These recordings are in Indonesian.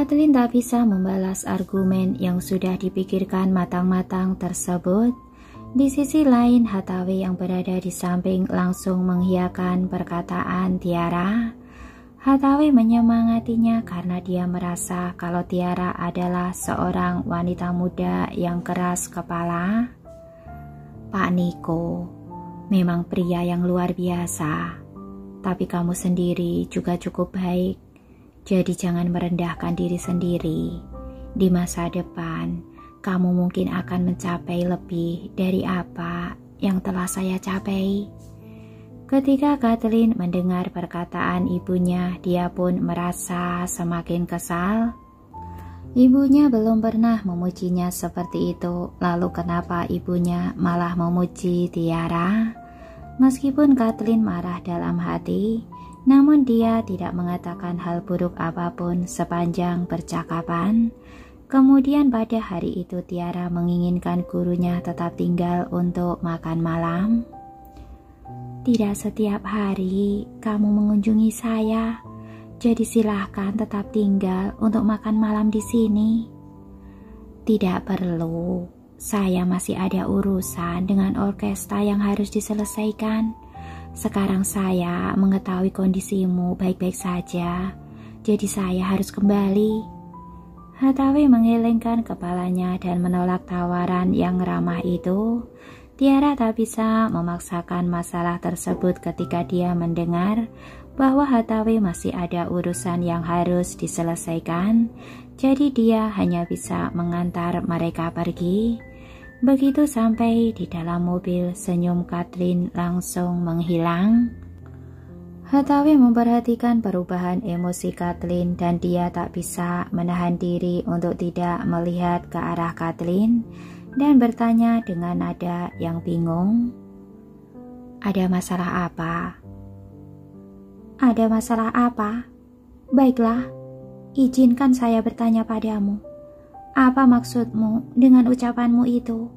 Kathleen tak bisa membalas argumen yang sudah dipikirkan matang-matang tersebut. Di sisi lain, Hathaway yang berada di samping langsung mengiyakan perkataan Tiara. Hathaway menyemangatinya karena dia merasa kalau Tiara adalah seorang wanita muda yang keras kepala. Pak Niko, memang pria yang luar biasa, tapi kamu sendiri juga cukup baik. Jadi jangan merendahkan diri sendiri. Di masa depan, kamu mungkin akan mencapai lebih dari apa yang telah saya capai. Ketika Kathleen mendengar perkataan ibunya, dia pun merasa semakin kesal. Ibunya belum pernah memujinya seperti itu, lalu kenapa ibunya malah memuji Tiara? Meskipun Kathleen marah dalam hati, namun dia tidak mengatakan hal buruk apapun sepanjang percakapan. Kemudian pada hari itu Tiara menginginkan gurunya tetap tinggal untuk makan malam. Tidak setiap hari kamu mengunjungi saya, jadi silahkan tetap tinggal untuk makan malam di sini. Tidak perlu, saya masih ada urusan dengan orkestra yang harus diselesaikan. Sekarang saya mengetahui kondisimu baik-baik saja, jadi saya harus kembali. Hathaway menggelengkan kepalanya dan menolak tawaran yang ramah itu. Tiara tak bisa memaksakan masalah tersebut ketika dia mendengar bahwa Hathaway masih ada urusan yang harus diselesaikan, jadi dia hanya bisa mengantar mereka pergi. Begitu sampai di dalam mobil, senyum Kathleen langsung menghilang. Hathaway memperhatikan perubahan emosi Kathleen dan dia tak bisa menahan diri untuk tidak melihat ke arah Kathleen dan bertanya dengan nada yang bingung. Ada masalah apa? Ada masalah apa? Baiklah, izinkan saya bertanya padamu. Apa maksudmu dengan ucapanmu itu?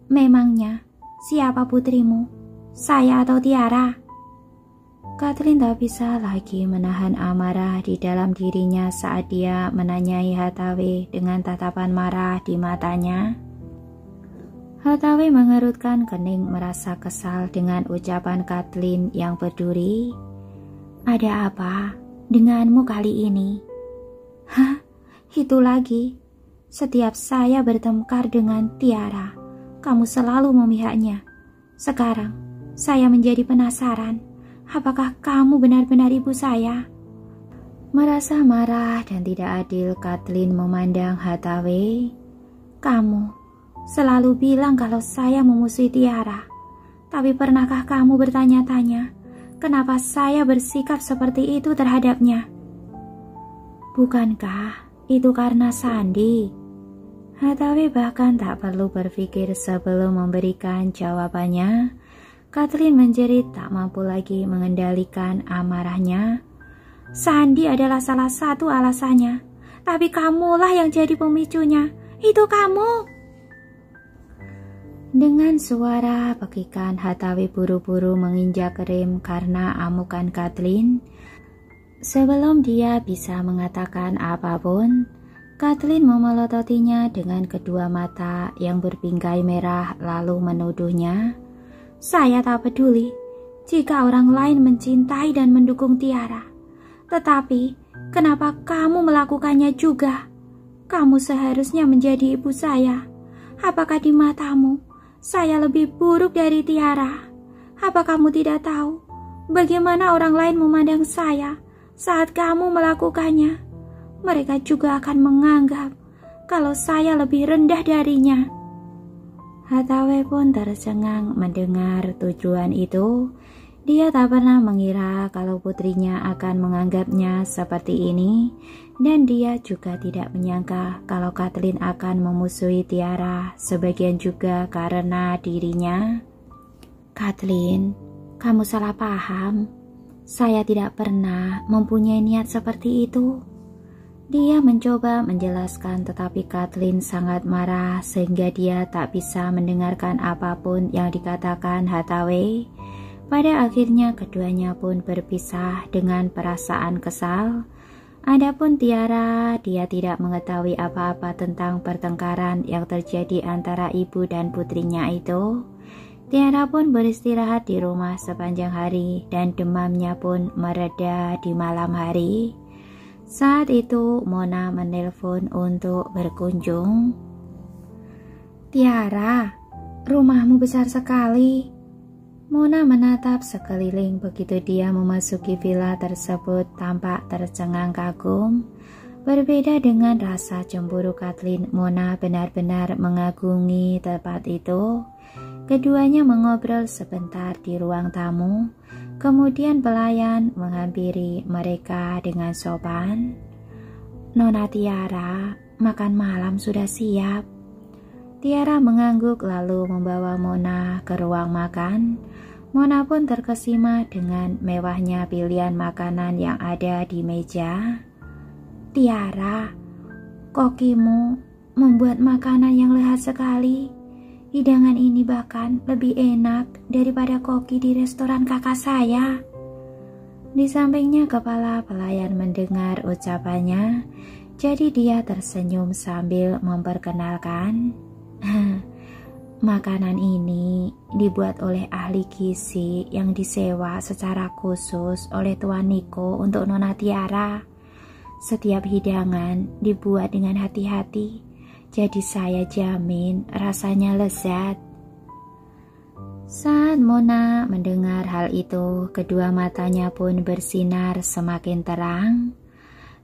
Memangnya siapa putrimu? Saya atau Tiara? Kathleen tak bisa lagi menahan amarah di dalam dirinya saat dia menanyai Hathaway dengan tatapan marah di matanya. Hathaway mengerutkan kening merasa kesal dengan ucapan Kathleen yang berduri. Ada apa denganmu kali ini? Hah? Itu lagi. Setiap saya bertengkar dengan Tiara, kamu selalu memihaknya. Sekarang, saya menjadi penasaran, apakah kamu benar-benar ibu saya? Merasa marah dan tidak adil, Kathleen memandang Hathaway. Kamu selalu bilang kalau saya memusuhi Tiara, tapi pernahkah kamu bertanya-tanya, kenapa saya bersikap seperti itu terhadapnya? Bukankah itu karena Sandi? Hathaway bahkan tak perlu berpikir sebelum memberikan jawabannya. Kathleen menjerit tak mampu lagi mengendalikan amarahnya. Sandi adalah salah satu alasannya, tapi kamulah yang jadi pemicunya. Itu kamu. Dengan suara pekikan, Hathaway buru-buru menginjak rem karena amukan Kathleen. Sebelum dia bisa mengatakan apapun, Kathleen memelototinya dengan kedua mata yang berbingkai merah lalu menuduhnya. Saya tak peduli jika orang lain mencintai dan mendukung Tiara. Tetapi kenapa kamu melakukannya juga? Kamu seharusnya menjadi ibu saya. Apakah di matamu saya lebih buruk dari Tiara? Apa kamu tidak tahu bagaimana orang lain memandang saya saat kamu melakukannya? Mereka juga akan menganggap kalau saya lebih rendah darinya. Hathaway pun tercengang mendengar tujuan itu. Dia tak pernah mengira kalau putrinya akan menganggapnya seperti ini, dan dia juga tidak menyangka kalau Kathleen akan memusuhi Tiara, sebagian juga karena dirinya. Kathleen, kamu salah paham. Saya tidak pernah mempunyai niat seperti itu. Dia mencoba menjelaskan, tetapi Kathleen sangat marah sehingga dia tak bisa mendengarkan apapun yang dikatakan Hathaway. Pada akhirnya keduanya pun berpisah dengan perasaan kesal. Adapun Tiara, dia tidak mengetahui apa-apa tentang pertengkaran yang terjadi antara ibu dan putrinya itu. Tiara pun beristirahat di rumah sepanjang hari dan demamnya pun mereda di malam hari. Saat itu Mona menelpon untuk berkunjung. "Tiara, rumahmu besar sekali." Mona menatap sekeliling begitu dia memasuki villa tersebut tampak tercengang kagum. Berbeda dengan rasa cemburu Kathleen, Mona benar-benar mengagumi tempat itu. Keduanya mengobrol sebentar di ruang tamu, kemudian pelayan menghampiri mereka dengan sopan. "Nona Tiara, makan malam sudah siap." Tiara mengangguk lalu membawa Mona ke ruang makan. Mona pun terkesima dengan mewahnya pilihan makanan yang ada di meja. "Tiara, kokimu membuat makanan yang lezat sekali. Hidangan ini bahkan lebih enak daripada koki di restoran kakak saya." Di sampingnya kepala pelayan mendengar ucapannya, jadi dia tersenyum sambil memperkenalkan. "Makanan ini dibuat oleh ahli gizi yang disewa secara khusus oleh Tuan Niko untuk Nona Tiara. Setiap hidangan dibuat dengan hati-hati, jadi saya jamin rasanya lezat." Saat Mona mendengar hal itu, kedua matanya pun bersinar semakin terang.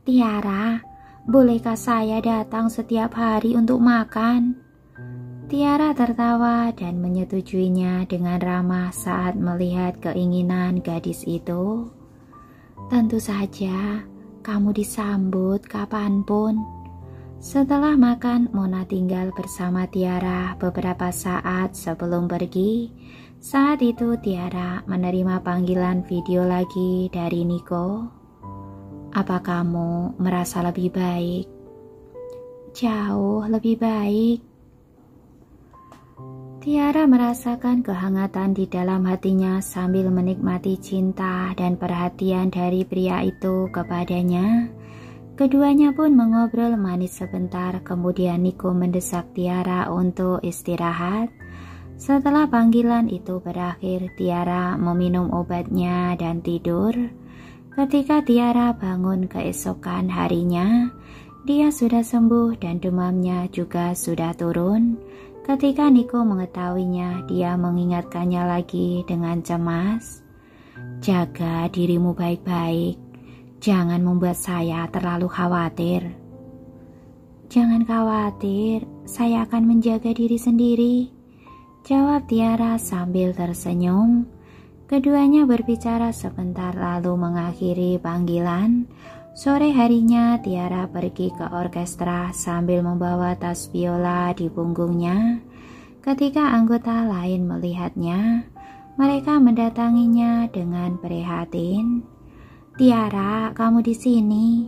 "Tiara, bolehkah saya datang setiap hari untuk makan?" Tiara tertawa dan menyetujuinya dengan ramah saat melihat keinginan gadis itu. "Tentu saja, kamu disambut kapanpun." Setelah makan, Mona tinggal bersama Tiara beberapa saat sebelum pergi. Saat itu Tiara menerima panggilan video lagi dari Niko. "Apa kamu merasa lebih baik?" "Jauh lebih baik." Tiara merasakan kehangatan di dalam hatinya sambil menikmati cinta dan perhatian dari pria itu kepadanya. Keduanya pun mengobrol manis sebentar, kemudian Niko mendesak Tiara untuk istirahat. Setelah panggilan itu berakhir, Tiara meminum obatnya dan tidur. Ketika Tiara bangun keesokan harinya, dia sudah sembuh dan demamnya juga sudah turun. Ketika Niko mengetahuinya, dia mengingatkannya lagi dengan cemas. "Jaga dirimu baik-baik. Jangan membuat saya terlalu khawatir." "Jangan khawatir, saya akan menjaga diri sendiri," jawab Tiara sambil tersenyum. Keduanya berbicara sebentar lalu mengakhiri panggilan. Sore harinya Tiara pergi ke orkestra sambil membawa tas biola di punggungnya. Ketika anggota lain melihatnya, mereka mendatanginya dengan prihatin. "Tiara, kamu di sini.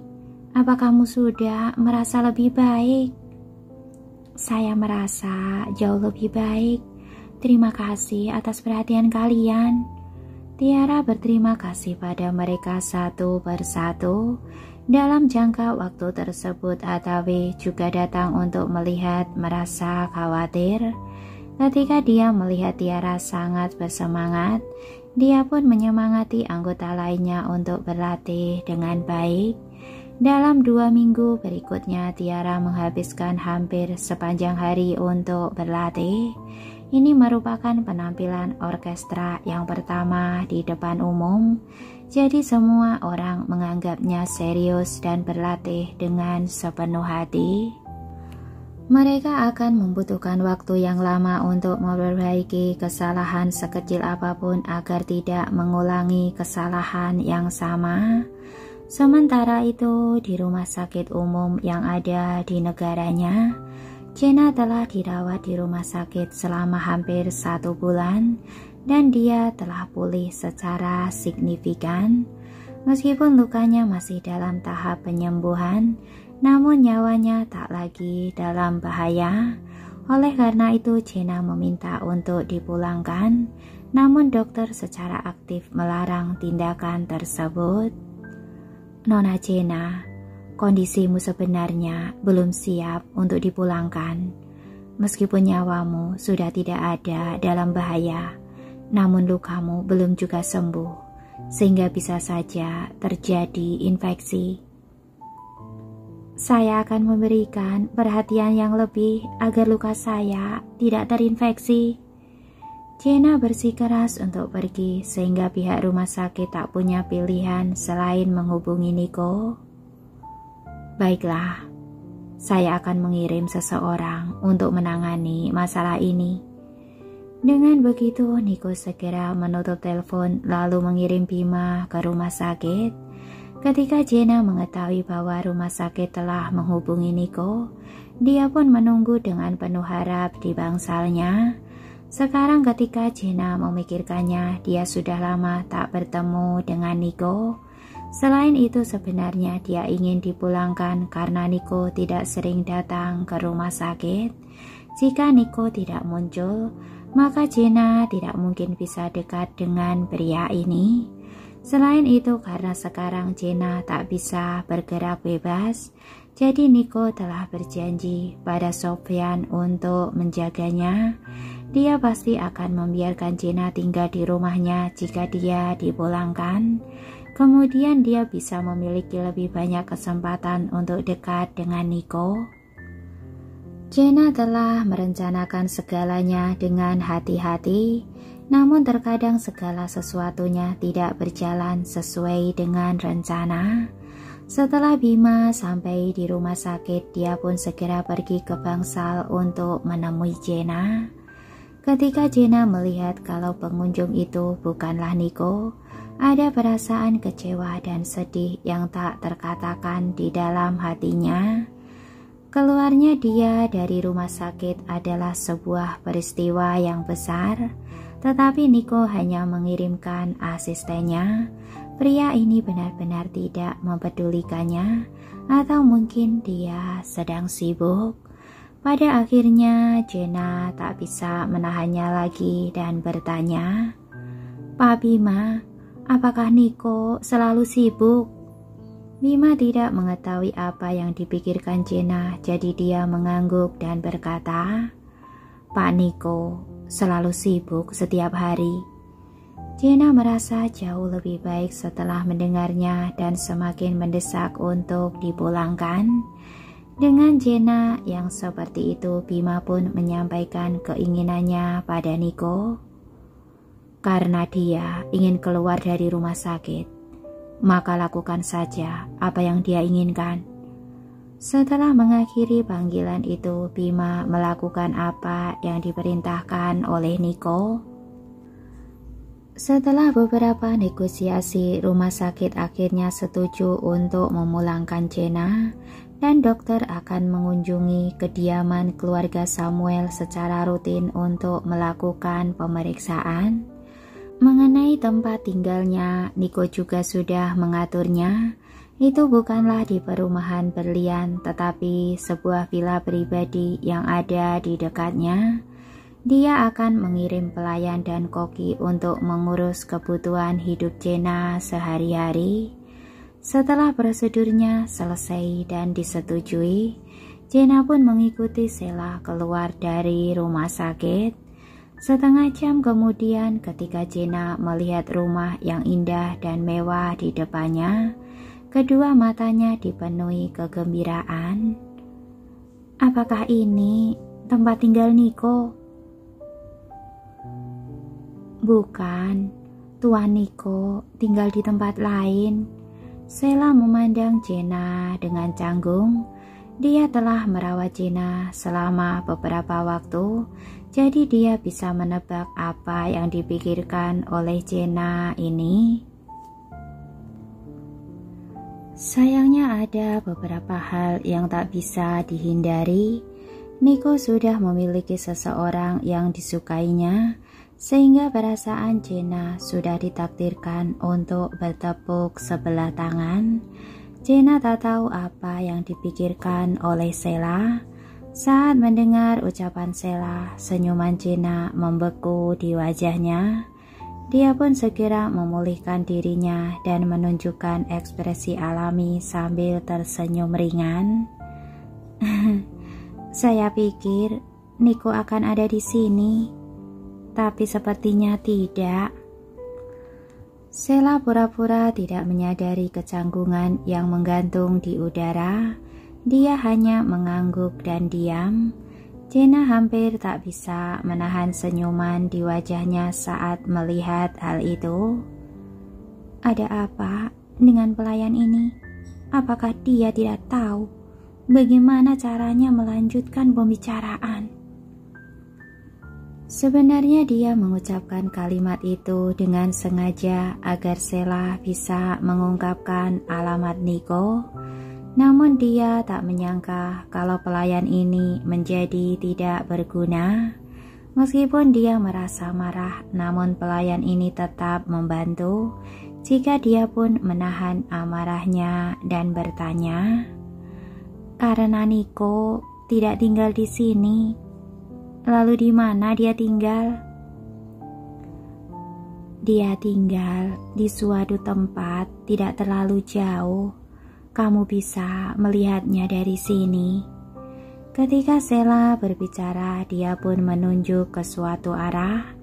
Apa kamu sudah merasa lebih baik?" "Saya merasa jauh lebih baik. Terima kasih atas perhatian kalian." Tiara berterima kasih pada mereka satu persatu. Dalam jangka waktu tersebut, Atawi juga datang untuk melihat, merasa khawatir. Ketika dia melihat Tiara sangat bersemangat, dia pun menyemangati anggota lainnya untuk berlatih dengan baik. Dalam 2 minggu berikutnya, Tiara menghabiskan hampir sepanjang hari untuk berlatih. Ini merupakan penampilan orkestra yang pertama di depan umum, jadi semua orang menganggapnya serius dan berlatih dengan sepenuh hati. Mereka akan membutuhkan waktu yang lama untuk memperbaiki kesalahan sekecil apapun agar tidak mengulangi kesalahan yang sama. Sementara itu, di rumah sakit umum yang ada di negaranya, Jenna telah dirawat di rumah sakit selama hampir 1 bulan dan dia telah pulih secara signifikan. Meskipun lukanya masih dalam tahap penyembuhan, namun nyawanya tak lagi dalam bahaya. Oleh karena itu, Jenna meminta untuk dipulangkan, namun dokter secara aktif melarang tindakan tersebut. "Nona Jenna, kondisimu sebenarnya belum siap untuk dipulangkan. Meskipun nyawamu sudah tidak ada dalam bahaya, namun lukamu belum juga sembuh, sehingga bisa saja terjadi infeksi. Saya akan memberikan perhatian yang lebih agar luka saya tidak terinfeksi. Jenna bersikeras untuk pergi sehingga pihak rumah sakit tak punya pilihan selain menghubungi Niko. Baiklah, saya akan mengirim seseorang untuk menangani masalah ini. Dengan begitu, Niko segera menutup telepon lalu mengirim Bima ke rumah sakit. Ketika Jenna mengetahui bahwa rumah sakit telah menghubungi Niko, dia pun menunggu dengan penuh harap di bangsalnya. Sekarang ketika Jenna memikirkannya, dia sudah lama tak bertemu dengan Niko. Selain itu sebenarnya dia ingin dipulangkan karena Niko tidak sering datang ke rumah sakit. Jika Niko tidak muncul, maka Jenna tidak mungkin bisa dekat dengan pria ini. Selain itu karena sekarang Jenna tak bisa bergerak bebas, jadi Niko telah berjanji pada Sofyan untuk menjaganya. Dia pasti akan membiarkan Jenna tinggal di rumahnya jika dia dipulangkan. Kemudian dia bisa memiliki lebih banyak kesempatan untuk dekat dengan Niko. Jenna telah merencanakan segalanya dengan hati-hati, namun terkadang segala sesuatunya tidak berjalan sesuai dengan rencana. Setelah Bima sampai di rumah sakit, dia pun segera pergi ke bangsal untuk menemui Jenna. Ketika Jenna melihat kalau pengunjung itu bukanlah Niko, ada perasaan kecewa dan sedih yang tak terkatakan di dalam hatinya. Keluarnya dia dari rumah sakit adalah sebuah peristiwa yang besar, tetapi Niko hanya mengirimkan asistennya. Pria ini benar-benar tidak mempedulikannya, atau mungkin dia sedang sibuk. Pada akhirnya Jenna tak bisa menahannya lagi dan bertanya, "Pak Bima, apakah Niko selalu sibuk?" Bima tidak mengetahui apa yang dipikirkan Jenna, jadi dia mengangguk dan berkata, "Pak Niko selalu sibuk setiap hari." Jenna merasa jauh lebih baik setelah mendengarnya dan semakin mendesak untuk dipulangkan. Dengan Jenna yang seperti itu, Bima pun menyampaikan keinginannya pada Niko. Karena dia ingin keluar dari rumah sakit, maka lakukan saja apa yang dia inginkan. Setelah mengakhiri panggilan itu, Bima melakukan apa yang diperintahkan oleh Niko. Setelah beberapa negosiasi, rumah sakit akhirnya setuju untuk memulangkan Jenna, dan dokter akan mengunjungi kediaman keluarga Samuel secara rutin untuk melakukan pemeriksaan. Mengenai tempat tinggalnya, Niko juga sudah mengaturnya. Itu bukanlah di perumahan berlian, tetapi sebuah villa pribadi yang ada di dekatnya. Dia akan mengirim pelayan dan koki untuk mengurus kebutuhan hidup Jenna sehari-hari. Setelah prosedurnya selesai dan disetujui, Jenna pun mengikuti Sheila keluar dari rumah sakit. Setengah jam kemudian, ketika Jenna melihat rumah yang indah dan mewah di depannya, kedua matanya dipenuhi kegembiraan. "Apakah ini tempat tinggal Niko?" "Bukan, Tuan Niko tinggal di tempat lain." Sheila memandang Jenna dengan canggung. Dia telah merawat Jenna selama beberapa waktu, jadi dia bisa menebak apa yang dipikirkan oleh Jenna ini. Sayangnya ada beberapa hal yang tak bisa dihindari. Niko sudah memiliki seseorang yang disukainya, sehingga perasaan Jenna sudah ditakdirkan untuk bertepuk sebelah tangan. Jenna tak tahu apa yang dipikirkan oleh Sheila. Saat mendengar ucapan Sheila, senyuman Jenna membeku di wajahnya. Dia pun segera memulihkan dirinya dan menunjukkan ekspresi alami sambil tersenyum ringan. Saya pikir Niko akan ada di sini, tapi sepertinya tidak. Sheila pura-pura tidak menyadari kecanggungan yang menggantung di udara. Dia hanya mengangguk dan diam. Jenna hampir tak bisa menahan senyuman di wajahnya saat melihat hal itu. Ada apa dengan pelayan ini? Apakah dia tidak tahu bagaimana caranya melanjutkan pembicaraan? Sebenarnya dia mengucapkan kalimat itu dengan sengaja agar Sheila bisa mengungkapkan alamat Niko. Namun dia tak menyangka kalau pelayan ini menjadi tidak berguna. Meskipun dia merasa marah, namun pelayan ini tetap membantu. Jika dia pun menahan amarahnya dan bertanya, "Karena Niko tidak tinggal di sini, lalu di mana dia tinggal?" "Dia tinggal di suatu tempat tidak terlalu jauh. Kamu bisa melihatnya dari sini." Ketika Sheila berbicara, dia pun menunjuk ke suatu arah.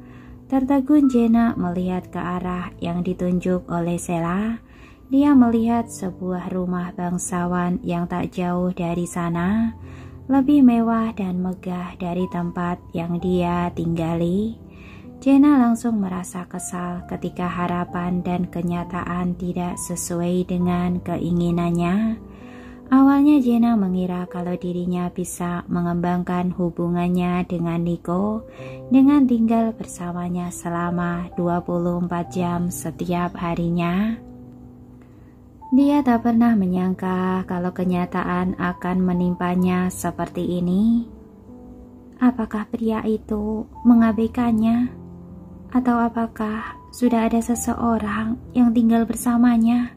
Tertegun Jenna melihat ke arah yang ditunjuk oleh Sheila. Dia melihat sebuah rumah bangsawan yang tak jauh dari sana, lebih mewah dan megah dari tempat yang dia tinggali. Jenna langsung merasa kesal ketika harapan dan kenyataan tidak sesuai dengan keinginannya. Awalnya Jenna mengira kalau dirinya bisa mengembangkan hubungannya dengan Niko dengan tinggal bersamanya selama 24 jam setiap harinya. Dia tak pernah menyangka kalau kenyataan akan menimpanya seperti ini. Apakah pria itu mengabaikannya? Atau apakah sudah ada seseorang yang tinggal bersamanya?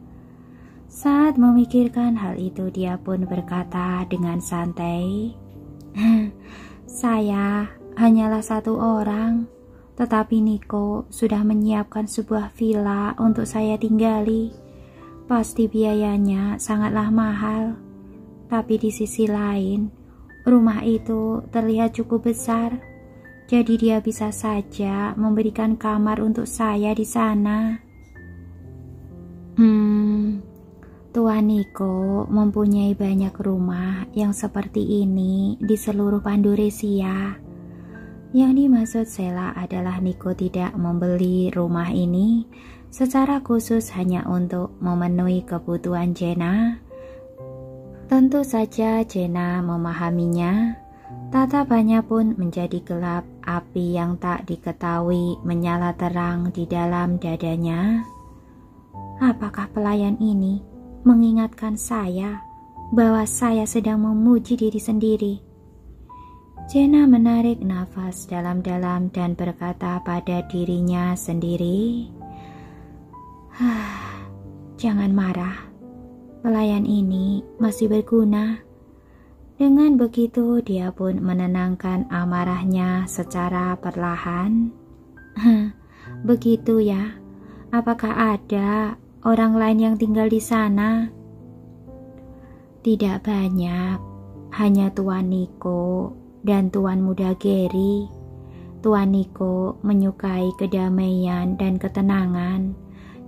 Saat memikirkan hal itu, dia pun berkata dengan santai, "Saya hanyalah satu orang, tetapi Niko sudah menyiapkan sebuah villa untuk saya tinggali. Pasti biayanya sangatlah mahal, tapi di sisi lain, rumah itu terlihat cukup besar. Jadi dia bisa saja memberikan kamar untuk saya di sana." Tuan Niko mempunyai banyak rumah yang seperti ini di seluruh Pandoresia. Yang dimaksud Sheila adalah Niko tidak membeli rumah ini secara khusus hanya untuk memenuhi kebutuhan Jenna. Tentu saja Jenna memahaminya. Tatapannya pun menjadi gelap, api yang tak diketahui menyala terang di dalam dadanya. Apakah pelayan ini mengingatkan saya bahwa saya sedang memuji diri sendiri? Jenna menarik nafas dalam-dalam dan berkata pada dirinya sendiri, "Jangan marah, pelayan ini masih berguna." Dengan begitu dia pun menenangkan amarahnya secara perlahan. "Begitu ya, apakah ada orang lain yang tinggal di sana?" "Tidak banyak, hanya Tuan Niko dan Tuan Muda Gary. Tuan Niko menyukai kedamaian dan ketenangan,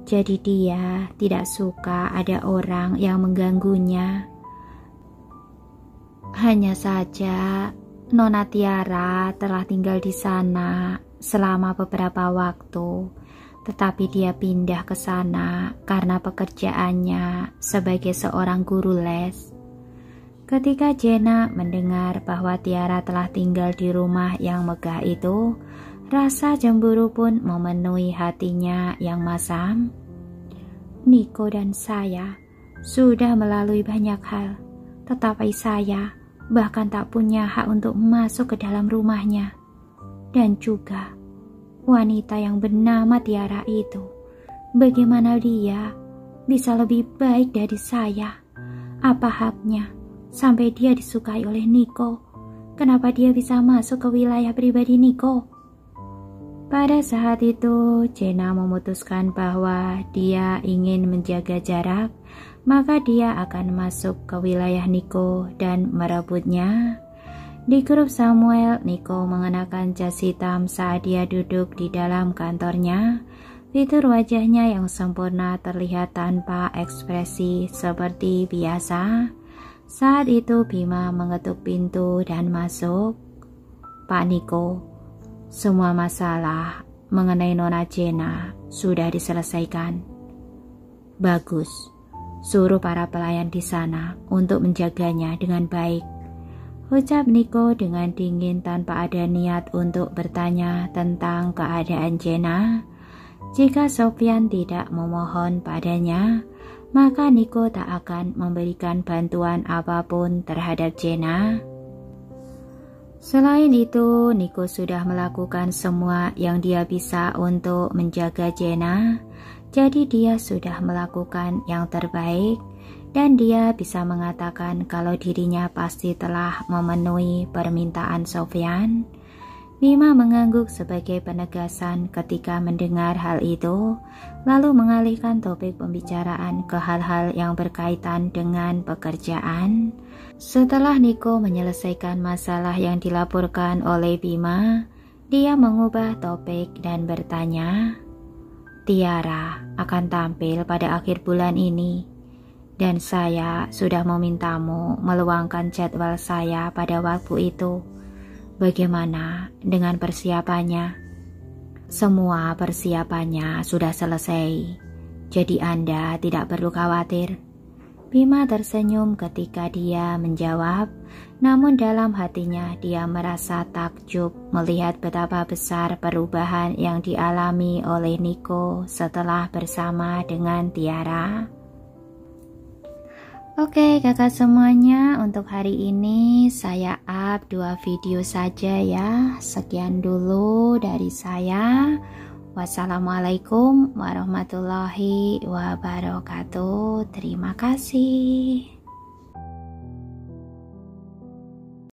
jadi dia tidak suka ada orang yang mengganggunya. Hanya saja Nona Tiara telah tinggal di sana selama beberapa waktu, tetapi dia pindah ke sana karena pekerjaannya sebagai seorang guru les." Ketika Jenna mendengar bahwa Tiara telah tinggal di rumah yang megah itu, rasa cemburu pun memenuhi hatinya yang masam. "Niko dan saya sudah melalui banyak hal, tetapi saya bahkan tak punya hak untuk masuk ke dalam rumahnya. Dan juga wanita yang bernama Tiara itu, bagaimana dia bisa lebih baik dari saya? Apa haknya sampai dia disukai oleh Niko? Kenapa dia bisa masuk ke wilayah pribadi Niko?" Pada saat itu, Jenna memutuskan bahwa dia ingin menjaga jarak, maka dia akan masuk ke wilayah Nico dan merebutnya. Di grup Samuel, Nico mengenakan jas hitam saat dia duduk di dalam kantornya. Fitur wajahnya yang sempurna terlihat tanpa ekspresi seperti biasa. Saat itu Bima mengetuk pintu dan masuk. "Pak Nico, semua masalah mengenai Nona Jenna sudah diselesaikan." "Bagus, suruh para pelayan di sana untuk menjaganya dengan baik," ucap Nico dengan dingin tanpa ada niat untuk bertanya tentang keadaan Jenna. Jika Sofyan tidak memohon padanya, maka Nico tak akan memberikan bantuan apapun terhadap Jenna. Selain itu, Nico sudah melakukan semua yang dia bisa untuk menjaga Jenna. Jadi dia sudah melakukan yang terbaik dan dia bisa mengatakan kalau dirinya pasti telah memenuhi permintaan Sofyan. Bima mengangguk sebagai penegasan ketika mendengar hal itu, lalu mengalihkan topik pembicaraan ke hal-hal yang berkaitan dengan pekerjaan. Setelah Nico menyelesaikan masalah yang dilaporkan oleh Bima, dia mengubah topik dan bertanya, "Tiara akan tampil pada akhir bulan ini, dan saya sudah memintamu meluangkan jadwal saya pada waktu itu. Bagaimana dengan persiapannya?" "Semua persiapannya sudah selesai, jadi Anda tidak perlu khawatir." Bima tersenyum ketika dia menjawab, namun dalam hatinya dia merasa takjub melihat betapa besar perubahan yang dialami oleh Nico setelah bersama dengan Tiara. Oke kakak semuanya, untuk hari ini saya up 2 video saja ya. Sekian dulu dari saya. Wassalamualaikum warahmatullahi wabarakatuh. Terima kasih.